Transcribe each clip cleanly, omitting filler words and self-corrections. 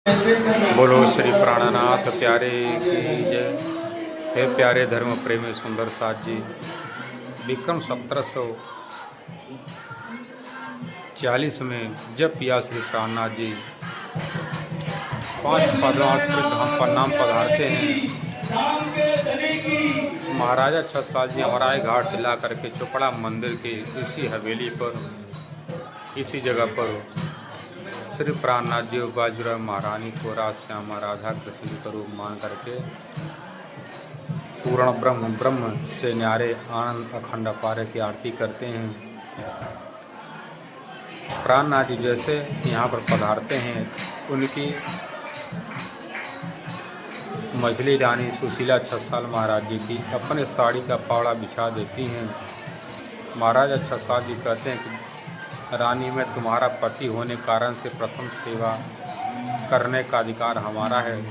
बोलो श्री प्राणनाथ प्यारे की जय। हे प्यारे धर्म प्रेमी सुंदर साथ जी, विक्रम 1740 में जब पिया श्री प्राणनाथ जी 5 पद्मावत धाम पर नाम पधारते हैं, महाराजा छत्रसाल जी अमराई घाट से ला करके चोपड़ा मंदिर के इसी हवेली पर, इसी जगह पर श्री प्राणनाथ जी बाजूराव महारानी को राज श्यामा राधा कृष्ण का रूप मान करके पूर्ण ब्रह्म से न्यारे आनंद अखंड अपार की आरती करते हैं। प्राणनाथ जी जैसे यहाँ पर पधारते हैं, उनकी मझली रानी सुशीला छत्रसाल महाराज जी की अपने साड़ी का पावड़ा बिछा देती हैं। महाराजा छत्रसाल जी कहते हैं कि रानी, में तुम्हारा पति होने कारण से प्रथम सेवा करने का अधिकार हमारा है,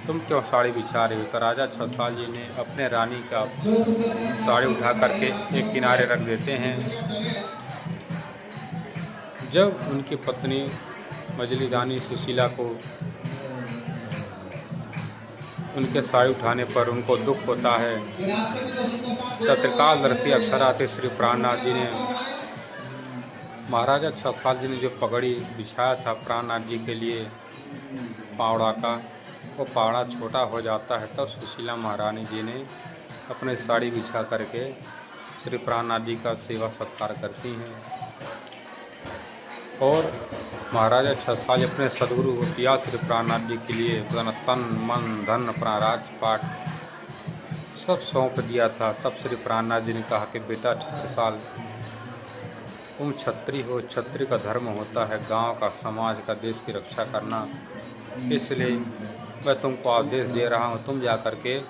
तुम क्यों साड़ी बिछा रही हो? तो राजा छत्रसाल जी ने अपने रानी का साड़ी उठा करके एक किनारे रख देते हैं। जब उनकी पत्नी मझली रानी सुशीला को उनके साड़ी उठाने पर उनको दुख होता है, तो त्रिकालदर्शी अक्षराते श्री प्राणनाथ जी ने, महाराजा छत्रसाल जी ने जो पगड़ी बिछाया था प्राणनाथ जी के लिए पावड़ा का, वो पावड़ा छोटा हो जाता है। तब सुशीला महारानी जी ने अपने साड़ी बिछा करके श्री प्राणनाथ जी का सेवा सत्कार करती हैं। और महाराजा छत्रसाल अपने सदगुरु पिया श्री प्राणनाथ जी के लिए तन मन धन अपना राजपाट सब सौंप दिया था। तब श्री प्राणनाथ जी ने कहा कि बेटा छत्रसाल, तुम छत्री हो, छत्री का धर्म होता है गांव का, समाज का, देश की रक्षा करना, इसलिए मैं तुमको आदेश दे रहा हूँ, तुम जा कर के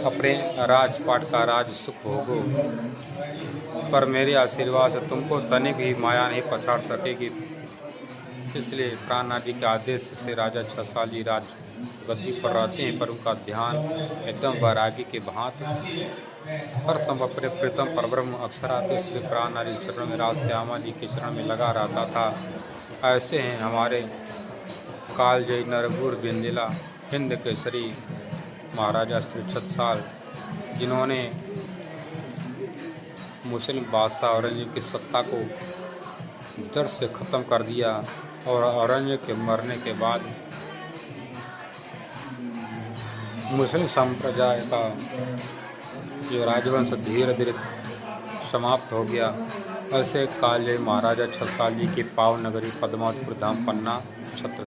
अपने राजपाट का राज सुख भोगो, पर मेरे आशीर्वाद से तुमको तनिक भी माया नहीं पछाड़ सकेगी। इसलिए प्राणनाथ जी के आदेश से राजा छत्रसाल जी राज गद्दी पर रहते हैं, पर उनका ध्यान एकदम वैरागी के भांति हर समय अपने प्रीतम परब्रह्म अक्षराते श्री प्राणनाथ जी चरण में, राज श्यामा जी के चरण में लगा रहता था। ऐसे हैं हमारे कालजयी नरगुर बिंदिला हिंद केसरी महाराजा श्री छत्रसाल, जिन्होंने मुस्लिम बादशाह औरंगजेब की सत्ता को जड़ से ख़त्म कर दिया, और औरंगजेब के मरने के बाद मुस्लिम संप्रदाय का जो राजवंश धीरे धीरे समाप्त हो गया। ऐसे कालजयी महाराजा छत्रसाल जी की पावन नगरी पद्मावतपुर धाम, पन्ना, छत्र